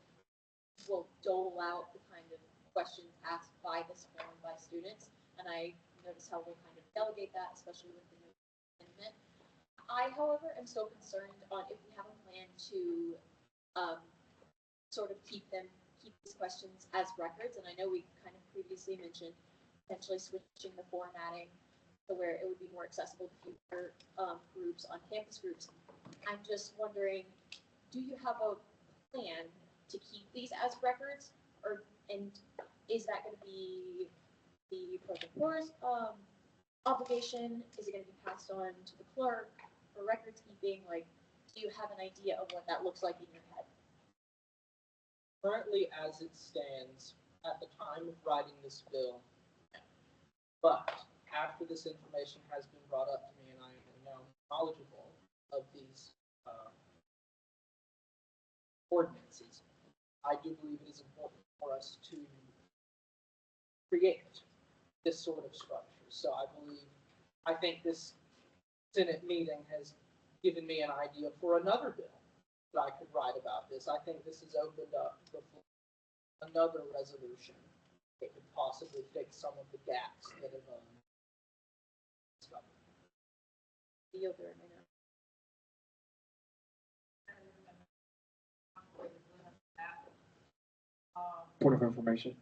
we'll dole out the kind of questions asked by this form by students, and I notice how we'll kind of delegate that, especially with the new amendment. I, however, am still concerned on if we have a plan to sort of keep these questions as records, and I know we kind of previously mentioned potentially switching the formatting to where it would be more accessible to future groups on campus groups. I'm just wondering, do you have a plan to keep these as records, and is that going to be the pro tempor's obligation? Is it going to be passed on to the clerk for records keeping? Like, do you have an idea of what that looks like in your head? Currently, as it stands, at the time of writing this bill, but after this information has been brought up to me and I am now knowledgeable of these ordinances, I do believe it is important for us to create this sort of structure. So I think this Senate meeting has given me an idea for another bill that I could write about this. I think this has opened up another resolution that could possibly fix some of the gaps that have discovered. Yield there, I know. Point of information.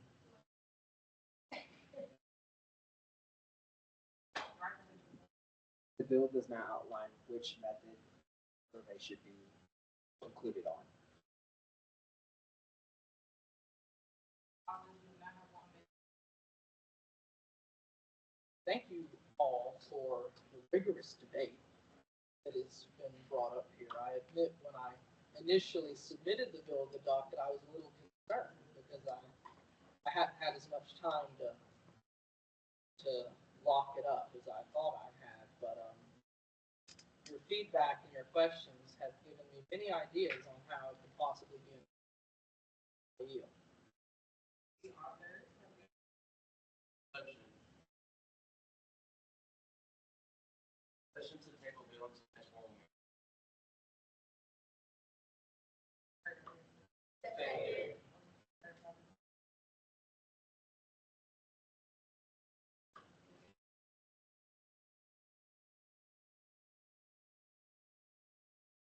The bill does not outline which method survey should be included on. Thank you all for the rigorous debate that has been brought up here. I admit when I initially submitted the bill to the docket, I was a little concerned because I hadn't had as much time to lock it up as I thought I had. But your feedback and your questions have given me many ideas on how it could possibly be a yield. Session to table bill to next one.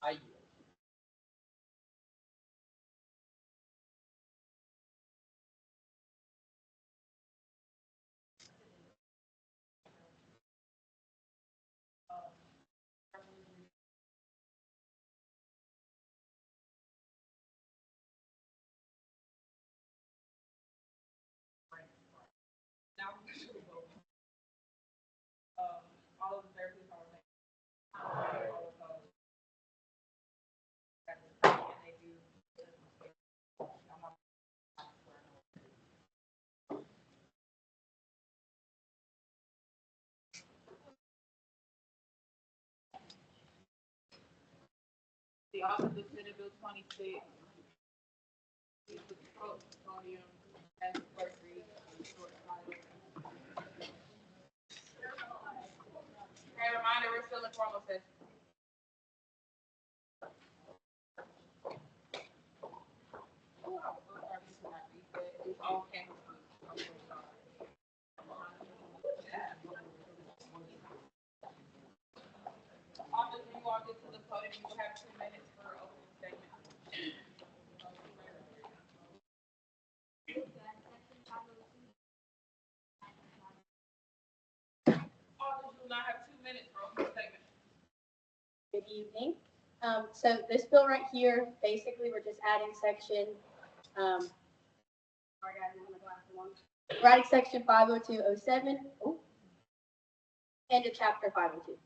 I yield. Now we should vote. All of the therapists are saying. All of those. And they do. The Office of Senate Bill 26. Use the podium as clerk reads the short title. Okay, reminder, we're still in formal session. Oh, I was so sorry to not read that. It's all campus food. I'm so sorry. Office, when you walk into the podium, you will have 2 minutes for opening statement. Office, you will now have 2 minutes for opening statement. Good evening. So this bill right here, basically, we're just adding section, sorry guys, I'm gonna go after one. We're adding section 50207, into chapter 502.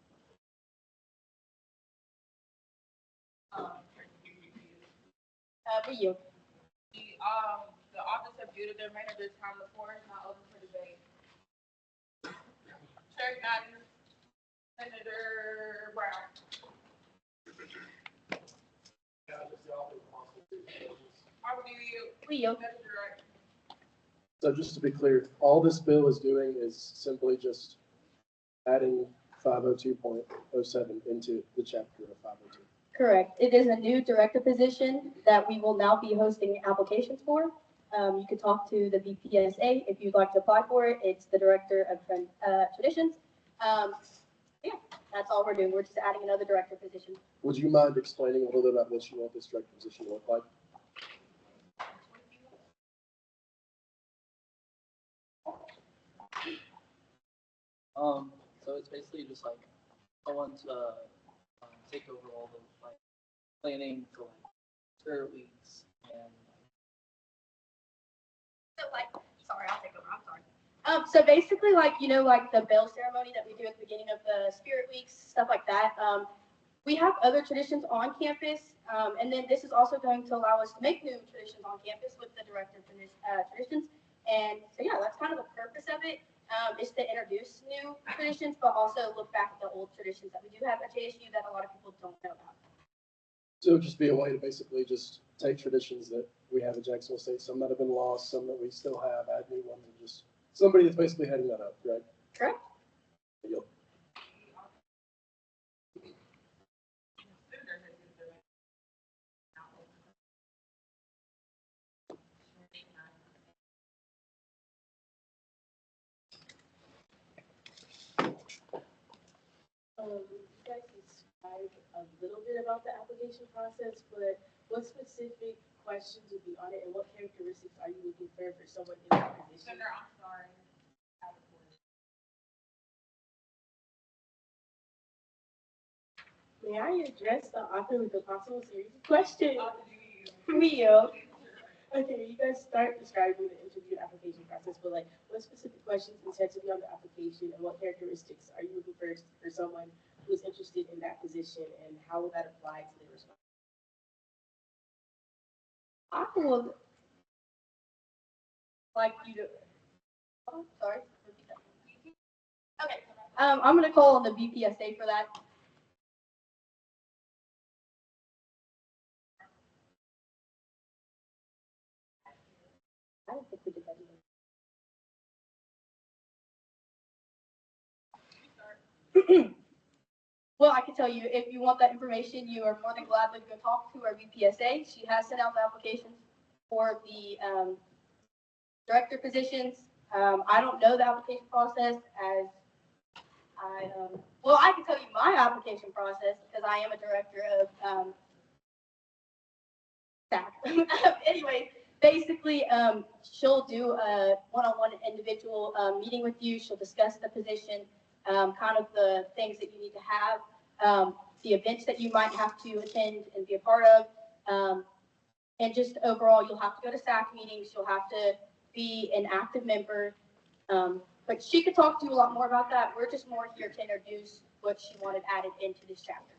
For you. The Office of Judah, the remainder of this time, the floor is now open for debate. Chair Madden, Senator Brown. For you. So just to be clear, all this bill is doing is simply just adding 502.07 into the chapter of 502. Correct. It is a new director position that we will now be hosting applications for. You could talk to the BPSA if you'd like to apply for it. It's the Director of Traditions. Yeah, that's all we're doing. We're just adding another director position. Would you mind explaining a little bit about what you want this director position to look like? So it's basically just like someone to take over all the like planning for like spirit weeks and. So like, sorry, I'll take over. I'm sorry. So basically, like, you know, like the bell ceremony that we do at the beginning of the spirit weeks, stuff like that. We have other traditions on campus, and then this is also going to allow us to make new traditions on campus with the director of traditions. And so, yeah, that's kind of the purpose of it, is to introduce new traditions, but also look back at the old traditions that we do have at JSU that a lot of people don't know about. So it would just be a way to basically just take traditions that we have at Jacksonville State, some that have been lost, some that we still have, add new ones, and just somebody that's basically heading that up, right? Correct. Yep. You guys described a little bit about the application process, but what specific questions would be on it, and what characteristics are you looking for someone in that position? Senator, I'm sorry. May I address the author with a possible series of questions? Leo. Okay, you guys start describing the interview and application process, but like, what specific questions intend to be on the application, and what characteristics are you looking for someone who is interested in that position, and how will that apply to their response? I would like you to. Oh, sorry. Okay, I'm gonna call on the BPSA for that. I don't think we did that either. Well, I can tell you, if you want that information, you are more than gladly to go talk to our BPSA. She has sent out the applications for the director positions. I don't know the application process as well, I can tell you my application process because I am a director of staff. Anyway, basically, she'll do a one-on-one individual meeting with you. She'll discuss the position, kind of the things that you need to have, the events that you might have to attend and be a part of, and just overall, you'll have to go to SAC meetings. You'll have to be an active member. But she could talk to you a lot more about that. We're just more here to introduce what she wanted added into this chapter.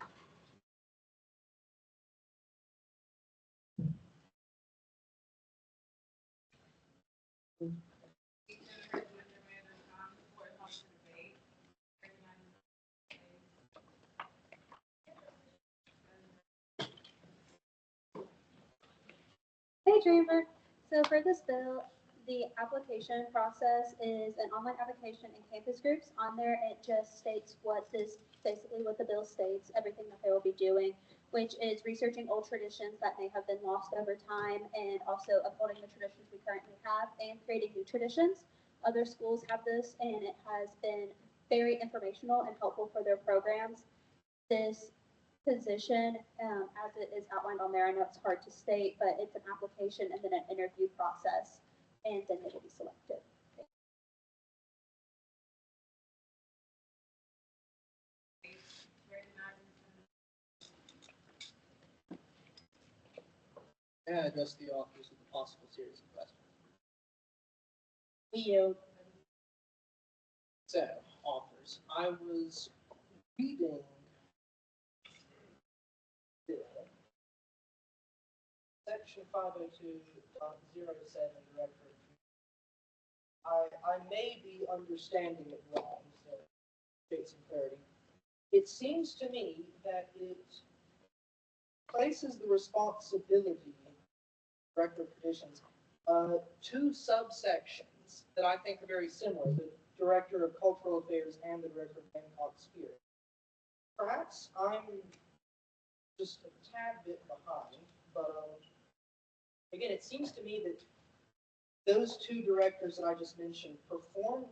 Hey, Chamber. So for this bill, the application process is an online application and campus groups. On there, it just states basically what the bill states, everything that they will be doing, which is researching old traditions that may have been lost over time and also upholding the traditions we currently have and creating new traditions. Other schools have this, and it has been very informational and helpful for their programs. This position, as it is outlined on there, I know it's hard to state, but it's an application and then an interview process, and then they will be selected. May I address the authors with a possible series of questions? Leo. So, authors, I was reading Section 502.07, Director. I may be understanding it wrong, so create some clarity. It seems to me that it places the responsibility, Director of Traditions, two subsections that I think are very similar, the Director of Cultural Affairs and the Director of Hancock Spirit. Perhaps I'm just a tad bit behind, but again, it seems to me that those two directors that I just mentioned perform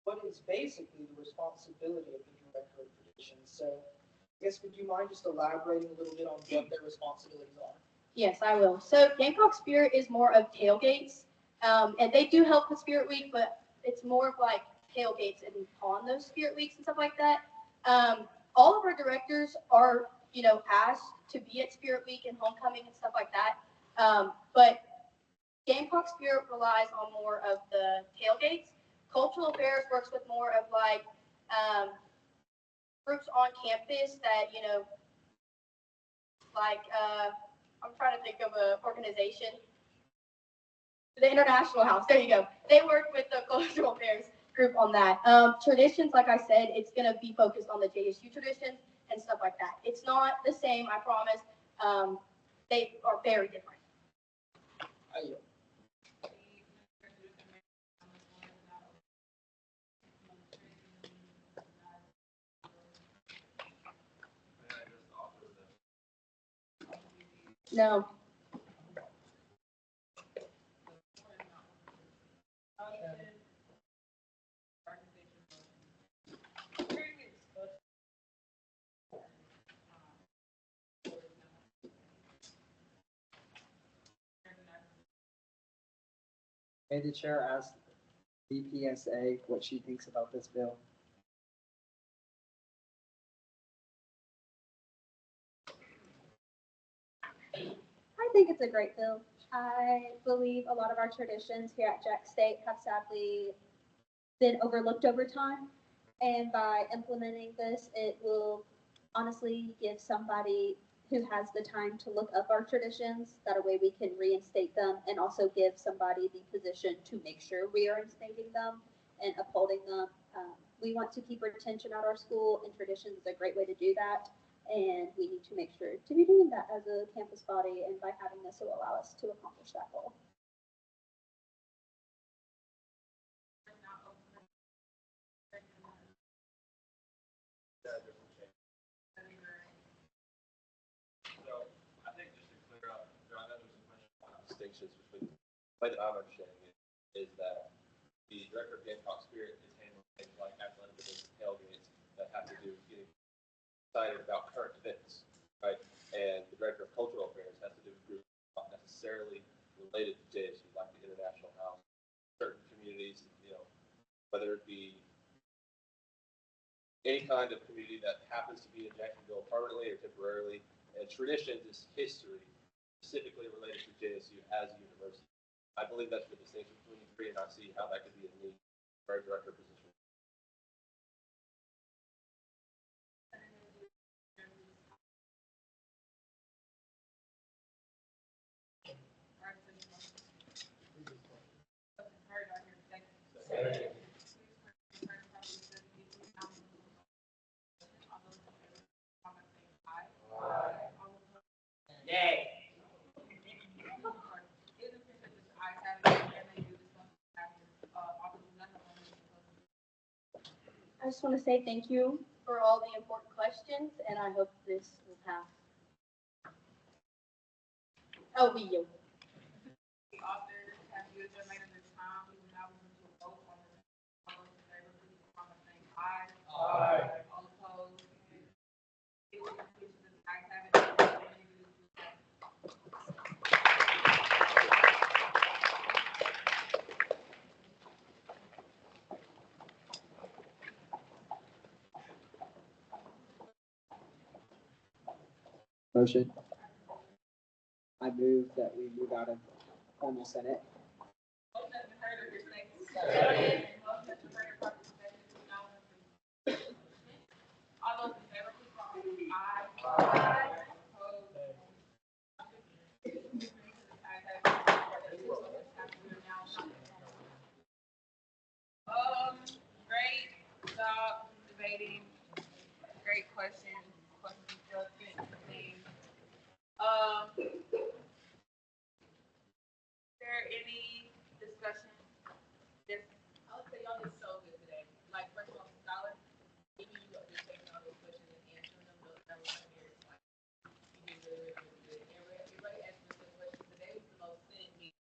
what is basically the responsibility of the Director of Traditions. So I guess, would you mind just elaborating a little bit on what their responsibilities are? Yes, I will. So Gamecock Spirit is more of tailgates, and they do help with Spirit Week, but it's more of like tailgates and on those Spirit Weeks and stuff like that. All of our directors are, asked to be at Spirit Week and homecoming and stuff like that. But Gamecock Spirit relies on more of the tailgates. Cultural Affairs works with more of like groups on campus that, I'm trying to think of an organization. The International House, there you go. They work with the Cultural Affairs group on that. Traditions, like I said, it's going to be focused on the JSU traditions and stuff like that. It's not the same, I promise. They are very different. No. May the chair ask BPSA what she thinks about this bill? I think it's a great bill. I believe a lot of our traditions here at Jack State have sadly been overlooked over time. And by implementing this, it will honestly give somebody who has the time to look up our traditions, that a way we can reinstate them, and also give somebody the position to make sure we are instating them and upholding them. We want to keep retention at our school, and traditions is a great way to do that. And we need to make sure to be doing that as a campus body, and by having this, it will allow us to accomplish that goal. So I think just to clear up, I know there's some questions about distinctions between, the way that I'm understanding it is that the director of Gamecock Spirit is handling things like athletic events and tailgates that have to do with getting excited about current events, right? And the director of cultural affairs has to do with groups not necessarily related to JSU, like the International House, certain communities, whether it be any kind of community that happens to be in Jacksonville permanently or temporarily. And traditions is history specifically related to JSU as a university. I believe that's the distinction between the three, and I see how that could be a need for a director position. I just want to say thank you for all the important questions, and I hope this will pass. Oh, we you. The authors have used their remainder of time. We will now move to a vote on the, all those in favor, please comment saying aye. Aye. All opposed? It will be to the ayes have it. Motion. I move that we move out of formal Senate. Motion has been heard of your second. Motion has been heard of properly second. Now, all those in favor, please comment saying aye. Aye. Opposed? Great job debating. Great questions. Questions, things.